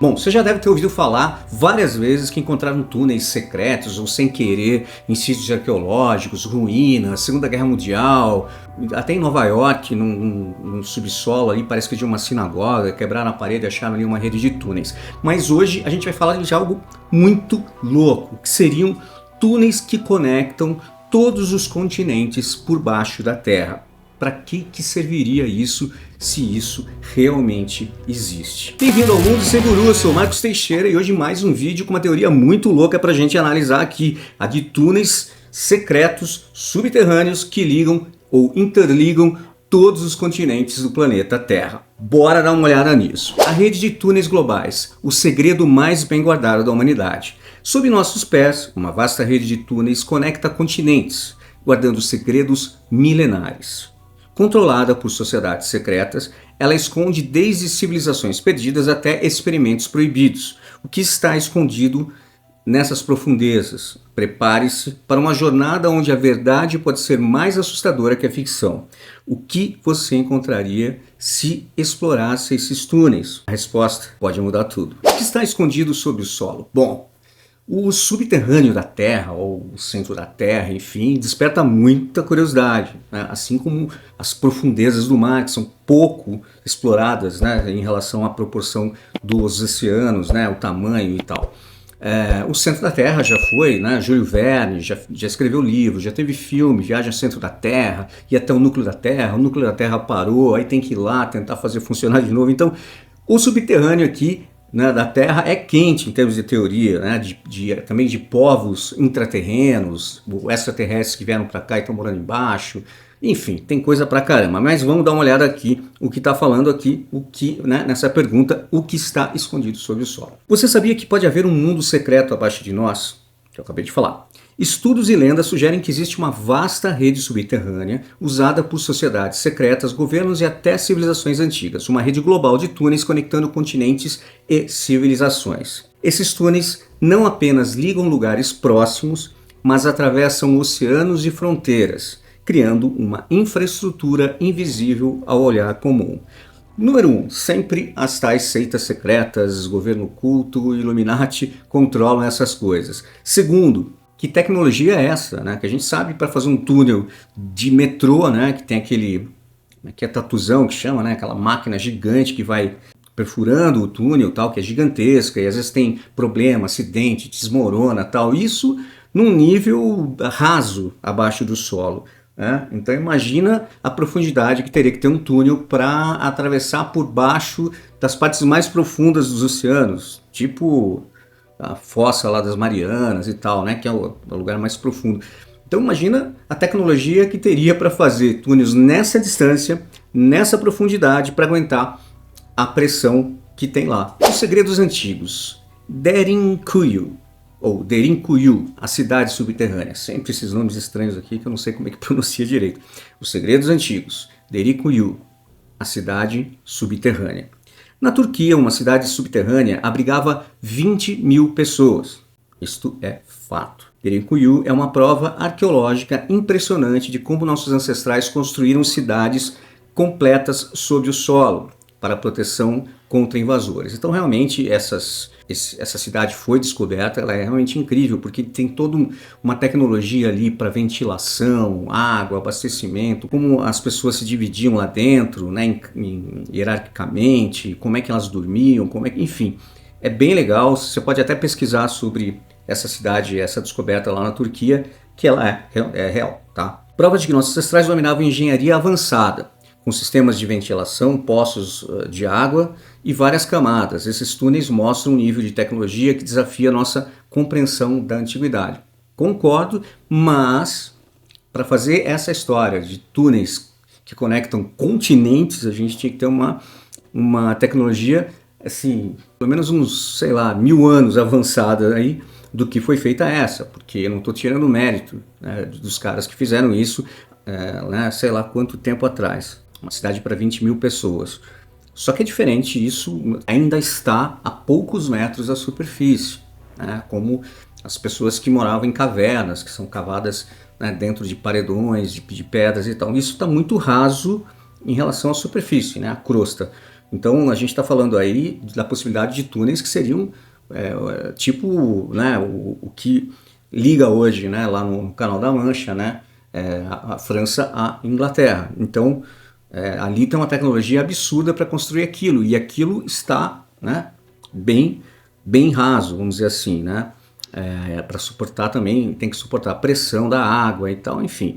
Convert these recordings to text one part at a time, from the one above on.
Bom, você já deve ter ouvido falar várias vezes que encontraram túneis secretos ou sem querer em sítios arqueológicos, ruínas, Segunda Guerra Mundial, até em Nova York, num subsolo ali, parece que de uma sinagoga, quebraram a parede e acharam ali uma rede de túneis. Mas hoje a gente vai falar de algo muito louco, que seriam túneis que conectam todos os continentes por baixo da Terra. Para que serviria isso, se isso realmente existe? Bem-vindo ao Mundo Sem Guru, eu sou o Marcos Teixeira e hoje mais um vídeo com uma teoria muito louca para a gente analisar aqui, a de túneis secretos subterrâneos que ligam ou interligam todos os continentes do planeta Terra. Bora dar uma olhada nisso. A rede de túneis globais, o segredo mais bem guardado da humanidade. Sob nossos pés, uma vasta rede de túneis conecta continentes, guardando segredos milenares. Controlada por sociedades secretas, ela esconde desde civilizações perdidas até experimentos proibidos. O que está escondido nessas profundezas? Prepare-se para uma jornada onde a verdade pode ser mais assustadora que a ficção. O que você encontraria se explorasse esses túneis? A resposta pode mudar tudo. O que está escondido sob o solo? Bom, o subterrâneo da Terra, ou o centro da Terra, enfim, desperta muita curiosidade, né? Assim como as profundezas do mar, que são pouco exploradas, né, em relação à proporção dos oceanos, né, o tamanho e tal. O centro da Terra já foi, né, Júlio Verne já escreveu livro, já teve filme, Viagem ao Centro da Terra, e até o núcleo da Terra parou, aí tem que ir lá tentar fazer funcionar de novo. Então, o subterrâneo aqui, né, da Terra é quente em termos de teoria, né, também de povos intraterrenos, extraterrestres que vieram para cá e estão morando embaixo, enfim, tem coisa pra caramba. Mas vamos dar uma olhada aqui, o que está falando aqui, né, nessa pergunta, o que está escondido sob o solo. Você sabia que pode haver um mundo secreto abaixo de nós? Que eu acabei de falar. Estudos e lendas sugerem que existe uma vasta rede subterrânea usada por sociedades secretas, governos e até civilizações antigas, uma rede global de túneis conectando continentes e civilizações. Esses túneis não apenas ligam lugares próximos, mas atravessam oceanos e fronteiras, criando uma infraestrutura invisível ao olhar comum. Número 1. Sempre as tais seitas secretas, governo oculto, Illuminati controlam essas coisas. Segundo, que tecnologia é essa, né? Que a gente sabe para fazer um túnel de metrô, né? Que tem aquele, que é tatuzão que chama, né? Aquela máquina gigante que vai perfurando o túnel, tal, que é gigantesca e às vezes tem problema, acidente, desmorona, tal. Isso num nível raso abaixo do solo. Então imagina a profundidade que teria que ter um túnel para atravessar por baixo das partes mais profundas dos oceanos, tipo a fossa lá das Marianas e tal, né, que é o lugar mais profundo. Então imagina a tecnologia que teria para fazer túneis nessa distância, nessa profundidade, para aguentar a pressão que tem lá. Os segredos antigos. Derinkuyu, ou Derinkuyu, a cidade subterrânea. Sempre esses nomes estranhos aqui que eu não sei como é que pronuncia direito. Os segredos antigos. Derinkuyu, a cidade subterrânea. Na Turquia, uma cidade subterrânea abrigava 20 mil pessoas. Isto é fato. Derinkuyu é uma prova arqueológica impressionante de como nossos ancestrais construíram cidades completas sob o solo para proteção contra invasores. Então realmente essa cidade foi descoberta, ela é realmente incrível, porque tem toda uma tecnologia ali para ventilação, água, abastecimento, como as pessoas se dividiam lá dentro, né, hierarquicamente, como é que elas dormiam, enfim, é bem legal. Você pode até pesquisar sobre essa cidade, essa descoberta lá na Turquia, que ela é real, tá? Prova de que nossos ancestrais dominavam engenharia avançada, com sistemas de ventilação, poços de água e várias camadas. Esses túneis mostram um nível de tecnologia que desafia a nossa compreensão da antiguidade. Concordo, mas para fazer essa história de túneis que conectam continentes, a gente tinha que ter uma tecnologia, assim, pelo menos uns, sei lá, 1000 anos avançada aí do que foi feita essa, porque eu não estou tirando o mérito, né, dos caras que fizeram isso, né, sei lá quanto tempo atrás. Uma cidade para 20 mil pessoas. Só que é diferente, isso ainda está a poucos metros da superfície, né? Como as pessoas que moravam em cavernas, que são cavadas, né, dentro de paredões, de pedras e tal. Isso está muito raso em relação à superfície, né, a crosta. Então a gente está falando aí da possibilidade de túneis que seriam tipo, né, o que liga hoje, né, lá no Canal da Mancha, né, a França à Inglaterra. Então ali tem uma tecnologia absurda para construir aquilo, e aquilo está, né, bem raso, vamos dizer assim, né? Para suportar também, tem que suportar a pressão da água e tal, enfim,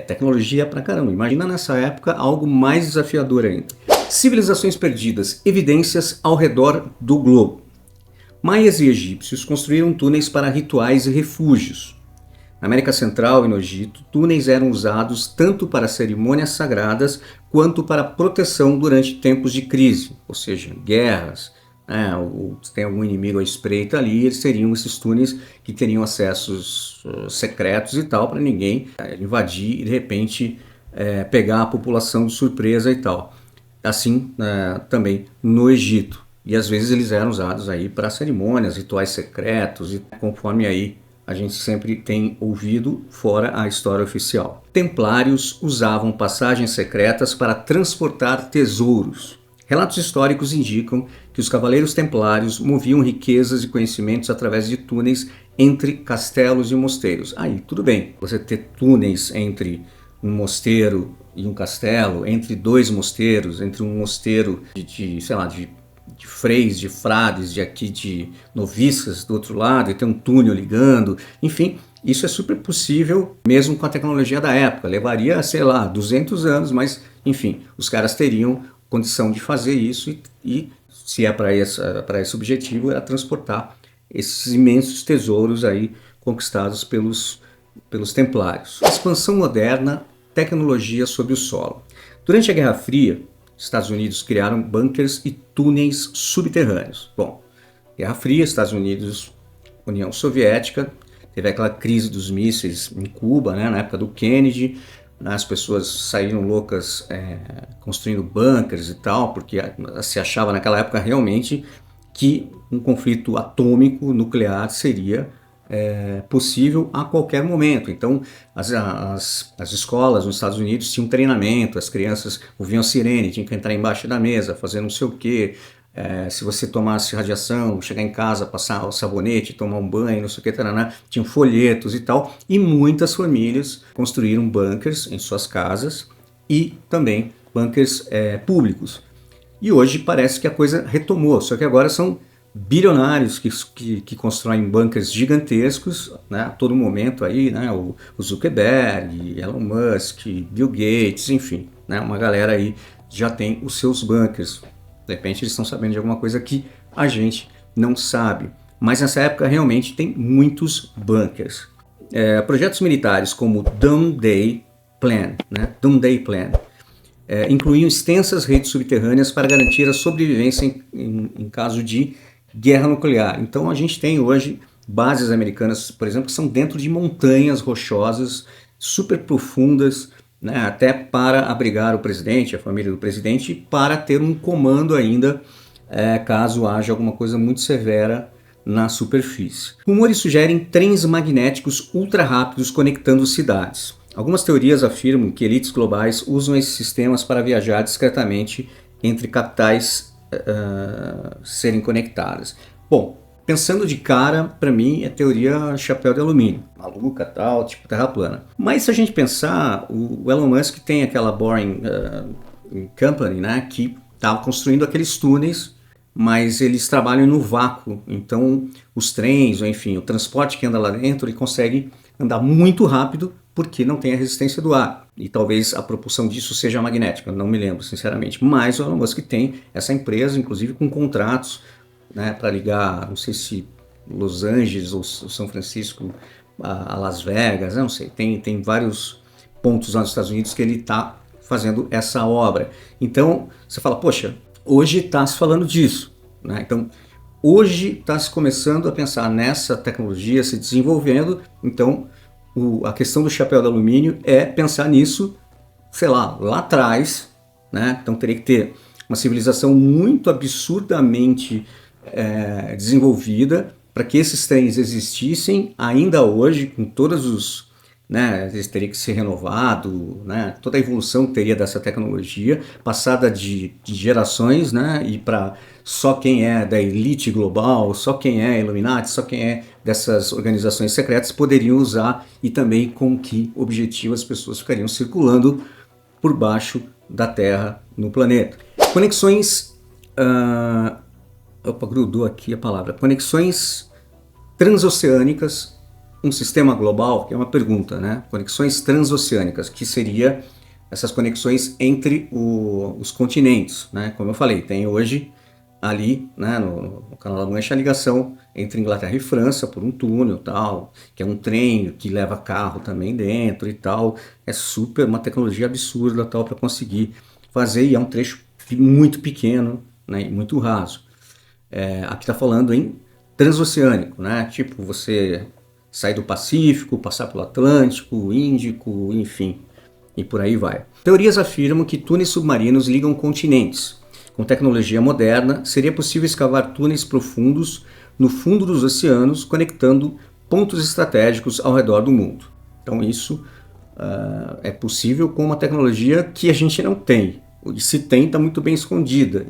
tecnologia pra caramba. Imagina nessa época algo mais desafiador ainda. Civilizações perdidas, evidências ao redor do globo. Maias e egípcios construíram túneis para rituais e refúgios. Na América Central e no Egito, túneis eram usados tanto para cerimônias sagradas quanto para proteção durante tempos de crise, ou seja, guerras, ou se tem algum inimigo à espreita ali, eles seriam esses túneis que teriam acessos secretos e tal, para ninguém invadir e de repente pegar a população de surpresa e tal. Assim também no Egito. E às vezes eles eram usados aí para cerimônias, rituais secretos, e conforme aí a gente sempre tem ouvido fora a história oficial. Templários usavam passagens secretas para transportar tesouros. Relatos históricos indicam que os cavaleiros templários moviam riquezas e conhecimentos através de túneis entre castelos e mosteiros. Aí, tudo bem, você ter túneis entre um mosteiro e um castelo, entre dois mosteiros, entre um mosteiro de freis, de frades, de noviças do outro lado, e tem um túnel ligando, enfim, isso é super possível mesmo com a tecnologia da época. Levaria, sei lá, 200 anos, mas enfim, os caras teriam condição de fazer isso e se é para esse objetivo, era transportar esses imensos tesouros aí conquistados pelos templários. Expansão moderna, tecnologia sob o solo. Durante a Guerra Fria, Estados Unidos criaram bunkers e túneis subterrâneos. Bom, Guerra Fria, Estados Unidos, União Soviética, teve aquela crise dos mísseis em Cuba, né, na época do Kennedy, as pessoas saíram loucas construindo bunkers e tal, porque se achava naquela época realmente que um conflito atômico nuclear seria possível a qualquer momento. Então as escolas nos Estados Unidos tinham treinamento, as crianças ouviam a sirene, tinham que entrar embaixo da mesa, fazer não sei o quê. Se você tomasse radiação, chegar em casa, passar o sabonete, tomar um banho, não sei o que, taraná, tinham folhetos e tal, e muitas famílias construíram bunkers em suas casas e também bunkers públicos. E hoje parece que a coisa retomou, só que agora são bilionários que constroem bunkers gigantescos, né, a todo momento aí, né, o Zuckerberg, Elon Musk, Bill Gates, enfim, né, uma galera aí já tem os seus bunkers. De repente eles estão sabendo de alguma coisa que a gente não sabe. Mas nessa época realmente tem muitos bunkers. Projetos militares como Doomsday Plan, né? Doomsday Plan incluíam extensas redes subterrâneas para garantir a sobrevivência em caso de guerra nuclear. Então a gente tem hoje bases americanas, por exemplo, que são dentro de montanhas rochosas super profundas, né, até para abrigar o presidente, a família do presidente, para ter um comando ainda caso haja alguma coisa muito severa na superfície. Rumores sugerem trens magnéticos ultra rápidos conectando cidades. Algumas teorias afirmam que elites globais usam esses sistemas para viajar discretamente entre capitais serem conectadas. Bom, pensando de cara, para mim é teoria chapéu de alumínio, maluca, tal, tipo terra plana. Mas se a gente pensar, o Elon Musk tem aquela Boring Company, né, que está construindo aqueles túneis, mas eles trabalham no vácuo. Então os trens, ou enfim, o transporte que anda lá dentro, ele consegue andar muito rápido porque não tem a resistência do ar. E talvez a propulsão disso seja magnética, não me lembro sinceramente. Mas o Elon Musk tem essa empresa, inclusive com contratos, né, para ligar, não sei se Los Angeles ou São Francisco a Las Vegas, não sei, tem vários pontos lá nos Estados Unidos que ele está fazendo essa obra. Então você fala, poxa, hoje está se falando disso, né? Então hoje está se começando a pensar nessa tecnologia se desenvolvendo. Então a questão do chapéu de alumínio é pensar nisso, sei lá atrás, né? Então teria que ter uma civilização muito absurdamente desenvolvida para que esses trens existissem ainda hoje, com todos os né? Ele teria que ser renovado, né? Toda a evolução que teria dessa tecnologia, passada de gerações, né? E para só quem é da elite global, só quem é Illuminati, só quem é dessas organizações secretas poderiam usar, e também com que objetivo as pessoas ficariam circulando por baixo da Terra no planeta. Conexões... Opa, grudou aqui a palavra. Conexões transoceânicas, um sistema global, que é uma pergunta, né? Conexões transoceânicas, que seria essas conexões entre os continentes, né? Como eu falei, tem hoje ali, né, no Canal da Mancha, a ligação entre Inglaterra e França por um túnel tal, que é um trem que leva carro também dentro e tal. É super, uma tecnologia absurda tal para conseguir fazer, e é um trecho muito pequeno, né, e muito raso. Aqui está falando em transoceânico, né? Tipo, você sair do Pacífico, passar pelo Atlântico, Índico, enfim, e por aí vai. Teorias afirmam que túneis submarinos ligam continentes. Com tecnologia moderna, seria possível escavar túneis profundos no fundo dos oceanos, conectando pontos estratégicos ao redor do mundo. Então isso é possível com uma tecnologia que a gente não tem. E se tem, está muito bem escondida.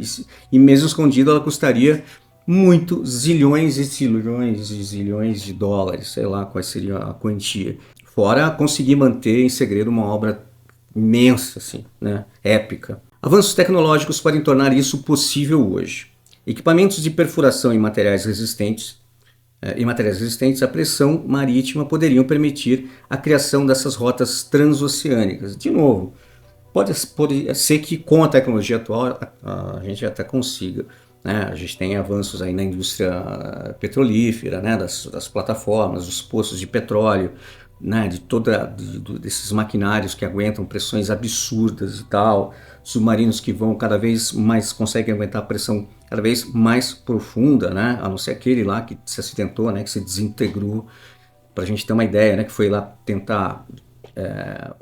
E mesmo escondida, ela custaria muito, zilhões e zilhões e zilhões de dólares, sei lá qual seria a quantia. Fora conseguir manter em segredo uma obra imensa, assim, né? Épica. Avanços tecnológicos podem tornar isso possível hoje. Equipamentos de perfuração em materiais resistentes à pressão marítima poderiam permitir a criação dessas rotas transoceânicas. De novo, pode ser que com a tecnologia atual a gente até consiga, né? A gente tem avanços aí na indústria petrolífera, né? das plataformas, dos poços de petróleo, né? Desses maquinários que aguentam pressões absurdas e tal, submarinos que vão cada vez mais, conseguem aguentar pressão cada vez mais profunda, né? A não ser aquele lá que se acidentou, né? Que se desintegrou, para a gente ter uma ideia, né? Que foi lá tentar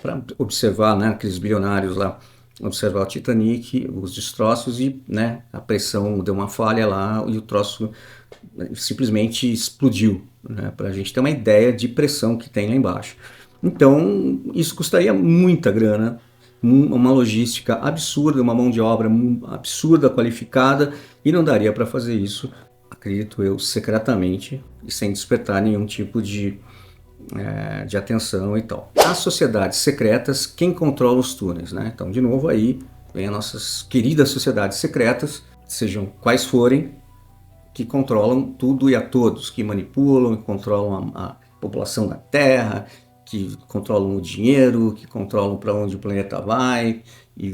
para observar, né, aqueles bilionários lá, observar o Titanic, os destroços, e, né, a pressão deu uma falha lá e o troço simplesmente explodiu, né, para a gente ter uma ideia de pressão que tem lá embaixo. Então isso custaria muita grana, uma logística absurda, uma mão de obra absurda, qualificada, e não daria para fazer isso, acredito eu, secretamente e sem despertar nenhum tipo de atenção e tal. As sociedades secretas, quem controla os túneis, né? Então, de novo, aí vem as nossas queridas sociedades secretas, sejam quais forem, que controlam tudo e a todos, que manipulam e controlam a população da Terra, que controlam o dinheiro, que controlam para onde o planeta vai, e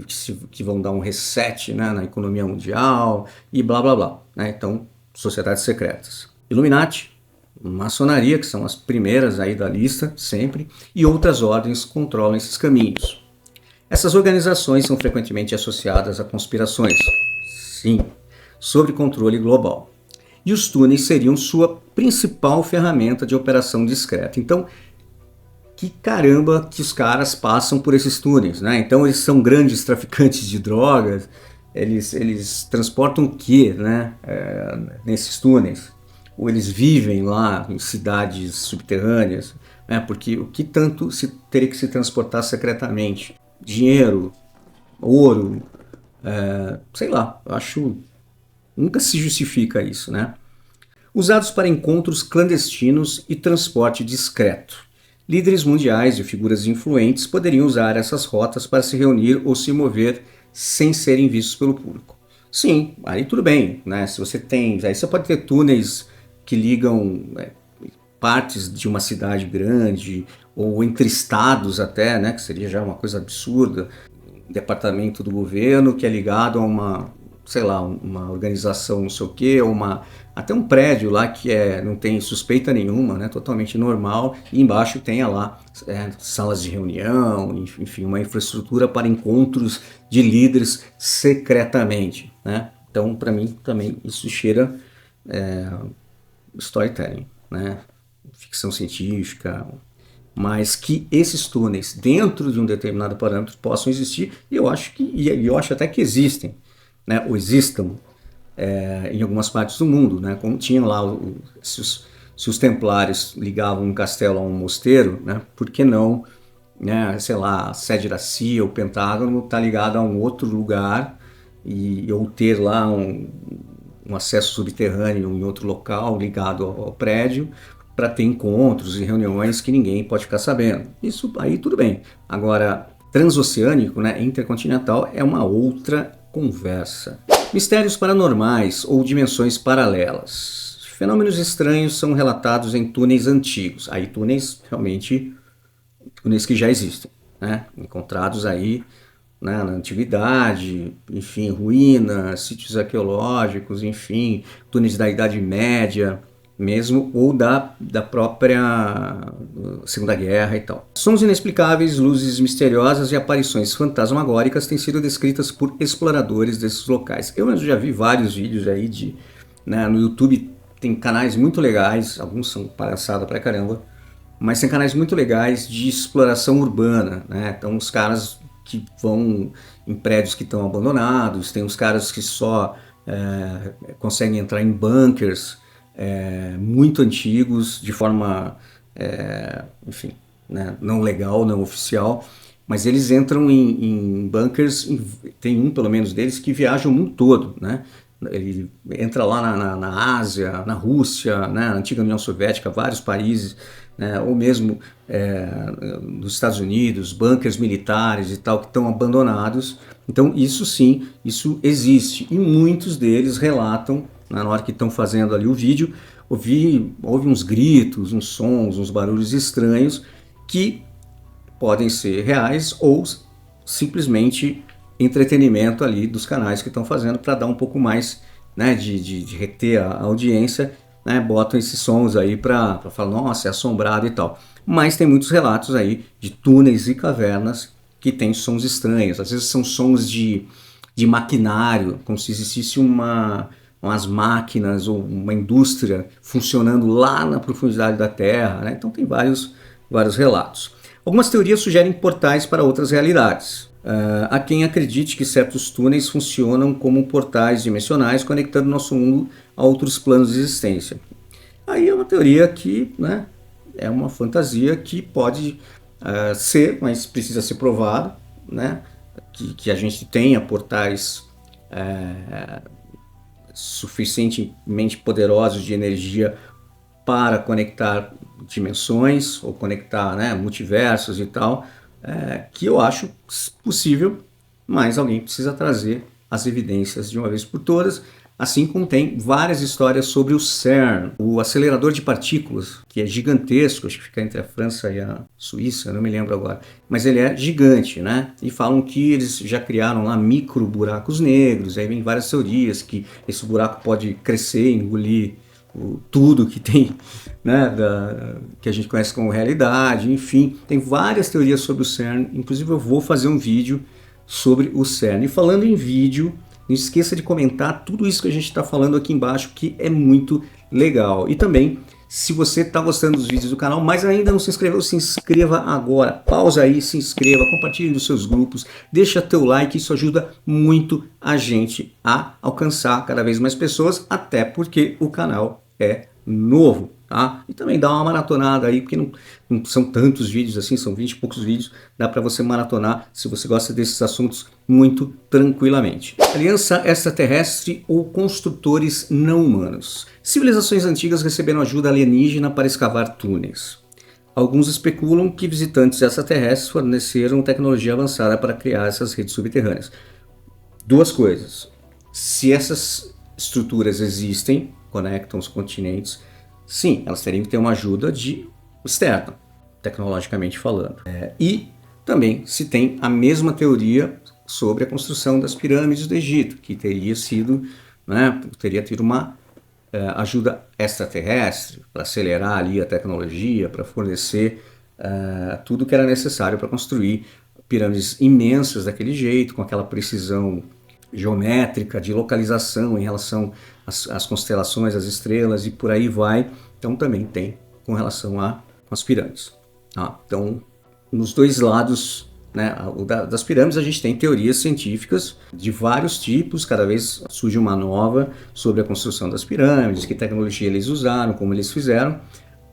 que vão dar um reset, né, na economia mundial, e blá blá blá, né? Então, sociedades secretas. Illuminati, maçonaria, que são as primeiras aí da lista, sempre, e outras ordens controlam esses caminhos. Essas organizações são frequentemente associadas a conspirações, sim, sobre controle global. E os túneis seriam sua principal ferramenta de operação discreta. Então, que caramba que os caras passam por esses túneis, né? Então eles são grandes traficantes de drogas, eles transportam o que, né, nesses túneis? Ou eles vivem lá em cidades subterrâneas, né? Porque o que tanto teria que se transportar secretamente? Dinheiro, ouro, sei lá, eu acho, nunca se justifica isso, né? Usados para encontros clandestinos e transporte discreto. Líderes mundiais e figuras influentes poderiam usar essas rotas para se reunir ou se mover sem serem vistos pelo público. Sim, aí tudo bem, né? Se você tem, aí você pode ter túneis que ligam partes de uma cidade grande, ou entre estados até, né, que seria já uma coisa absurda, um departamento do governo que é ligado a uma, sei lá, uma organização não sei o quê, ou até um prédio lá que não tem suspeita nenhuma, né, totalmente normal, e embaixo tenha lá salas de reunião, enfim, uma infraestrutura para encontros de líderes secretamente, né? Então, para mim, também isso cheira storytelling, né? Ficção científica, mas que esses túneis dentro de um determinado parâmetro possam existir, e eu acho até que existem, né? Ou existam em algumas partes do mundo, né? Como tinham lá esses se os templários ligavam um castelo a um mosteiro, né, por que não, né, sei lá, a sede da CIA, o Pentágono, está ligado a um outro lugar ou ter lá um acesso subterrâneo em outro local ligado ao prédio para ter encontros e reuniões que ninguém pode ficar sabendo. Isso aí tudo bem. Agora, transoceânico, né, intercontinental, é uma outra conversa. Mistérios paranormais ou dimensões paralelas. Fenômenos estranhos são relatados em túneis antigos. Aí túneis realmente, túneis que já existem, né, encontrados aí, né, na antiguidade, enfim, ruínas, sítios arqueológicos, enfim, túneis da Idade Média, mesmo, ou da própria Segunda Guerra e tal. Sons inexplicáveis, luzes misteriosas e aparições fantasmagóricas têm sido descritas por exploradores desses locais. Eu já vi vários vídeos aí né, no YouTube tem canais muito legais, alguns são palhaçada pra caramba, mas tem canais muito legais de exploração urbana, né? Então os caras que vão em prédios que estão abandonados, tem uns caras que só conseguem entrar em bunkers muito antigos, de forma, enfim, né, não legal, não oficial, mas eles entram em bunkers, tem um pelo menos deles que viaja o mundo todo, né? Ele entra lá na Ásia, na Rússia, né, na antiga União Soviética, vários países, né, ou mesmo nos Estados Unidos, bunkers militares e tal, que estão abandonados. Então isso sim, isso existe. E muitos deles relatam, na hora que estão fazendo ali o vídeo, houve uns gritos, uns sons, uns barulhos estranhos que podem ser reais ou simplesmente entretenimento ali dos canais que estão fazendo para dar um pouco mais, né, de reter a audiência, né, botam esses sons aí para falar, nossa, é assombrado e tal. Mas tem muitos relatos aí de túneis e cavernas que tem sons estranhos, às vezes são sons de maquinário, como se existisse umas máquinas ou uma indústria funcionando lá na profundidade da Terra, né? Então tem vários relatos. Algumas teorias sugerem portais para outras realidades. Há quem acredite que certos túneis funcionam como portais dimensionais conectando nosso mundo a outros planos de existência. Aí é uma teoria que, né, é uma fantasia que pode ser, mas precisa ser provada, né, que a gente tenha portais suficientemente poderosos de energia para conectar dimensões ou conectar, né, multiversos e tal, que eu acho possível, mas alguém precisa trazer as evidências de uma vez por todas, assim como tem várias histórias sobre o CERN, o acelerador de partículas, que é gigantesco, acho que fica entre a França e a Suíça, não me lembro agora, mas ele é gigante, né? E falam que eles já criaram lá micro buracos negros, aí vem várias teorias que esse buraco pode crescer, engolir tudo que tem, né, que a gente conhece como realidade, enfim, tem várias teorias sobre o CERN, inclusive eu vou fazer um vídeo sobre o CERN. E falando em vídeo, não esqueça de comentar tudo isso que a gente está falando aqui embaixo, que é muito legal. E também, se você está gostando dos vídeos do canal, mas ainda não se inscreveu, se inscreva agora. Pausa aí, se inscreva, compartilhe nos seus grupos, deixa teu like, isso ajuda muito a gente a alcançar cada vez mais pessoas, até porque o canal é novo, tá? E também dá uma maratonada aí, porque não são tantos vídeos assim, são 20 e poucos vídeos, dá para você maratonar se você gosta desses assuntos muito tranquilamente. Aliança extraterrestre ou construtores não humanos. Civilizações antigas receberam ajuda alienígena para escavar túneis. Alguns especulam que visitantes extraterrestres forneceram tecnologia avançada para criar essas redes subterrâneas. Duas coisas: se essas estruturas existem, conectam os continentes, sim, elas teriam que ter uma ajuda externa, tecnologicamente falando. E também se tem a mesma teoria sobre a construção das pirâmides do Egito, que teria sido, né, teria tido uma ajuda extraterrestre para acelerar ali a tecnologia, para fornecer tudo que era necessário para construir pirâmides imensas daquele jeito, com aquela precisão geométrica, de localização em relação às constelações, às estrelas e por aí vai. Então também tem com relação às pirâmides. Então, nos dois lados né? Das pirâmides a gente tem teorias científicas de vários tipos, cada vez surge uma nova sobre a construção das pirâmides, que tecnologia eles usaram, como eles fizeram,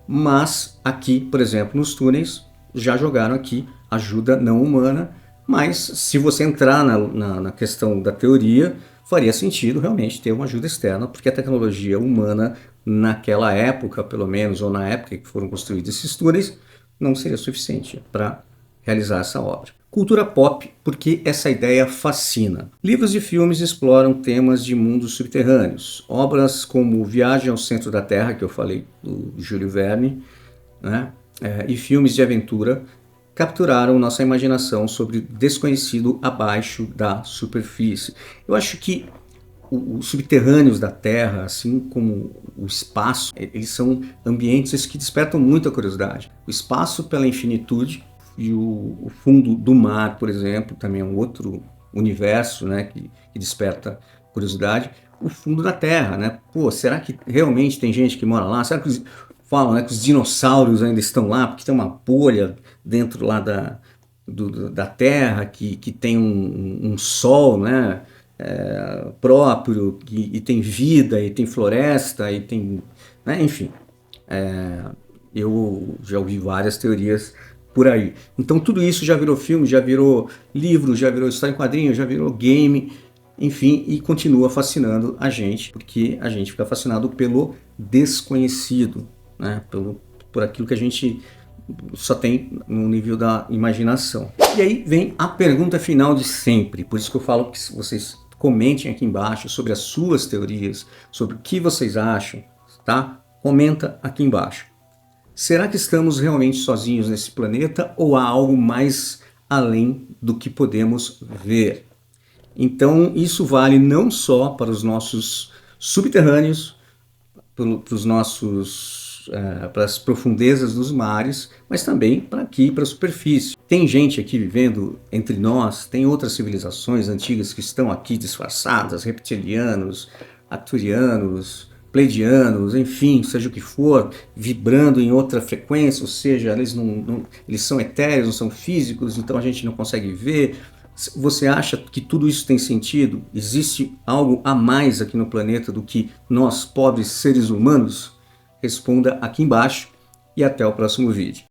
mas aqui, por exemplo, nos túneis, já jogaram aqui ajuda não humana, mas se você entrar na questão da teoria, faria sentido realmente ter uma ajuda externa, porque a tecnologia humana naquela época, pelo menos, ou na época que foram construídos esses túneis, não seria suficiente para realizar essa obra. Cultura pop, porque essa ideia fascina. Livros e filmes exploram temas de mundos subterrâneos. Obras como Viagem ao Centro da Terra, que eu falei do Júlio Verne, né? E filmes de aventura capturaram nossa imaginação sobre o desconhecido abaixo da superfície. Eu acho que os subterrâneos da Terra, assim como o espaço, eles são ambientes que despertam muita curiosidade. O espaço pela infinitude e o fundo do mar, por exemplo, também é um outro universo, né, que desperta curiosidade. O fundo da Terra, né? Pô, será que realmente tem gente que mora lá? Será que falam, né, que os dinossauros ainda estão lá porque tem uma bolha dentro lá da Terra que tem um sol, né, próprio, e tem vida, e tem floresta, e tem, né, enfim, eu já ouvi várias teorias por aí. Então tudo isso já virou filme, já virou livro, já virou história em quadrinho, já virou game, enfim, e continua fascinando a gente, porque a gente fica fascinado pelo desconhecido, né, por aquilo que a gente só tem no nível da imaginação. E aí vem a pergunta final de sempre, por isso que eu falo que vocês comentem aqui embaixo sobre as suas teorias, sobre o que vocês acham, tá? Comenta aqui embaixo. Será que estamos realmente sozinhos nesse planeta ou há algo mais além do que podemos ver? Então isso vale não só para os nossos subterrâneos, para as profundezas dos mares, mas também para aqui, para a superfície. Tem gente aqui vivendo entre nós, tem outras civilizações antigas que estão aqui disfarçadas, reptilianos, arturianos, pleidianos, enfim, seja o que for, vibrando em outra frequência, ou seja, eles são etéreos, não são físicos, então a gente não consegue ver. Você acha que tudo isso tem sentido? Existe algo a mais aqui no planeta do que nós, pobres seres humanos? Responda aqui embaixo e até o próximo vídeo.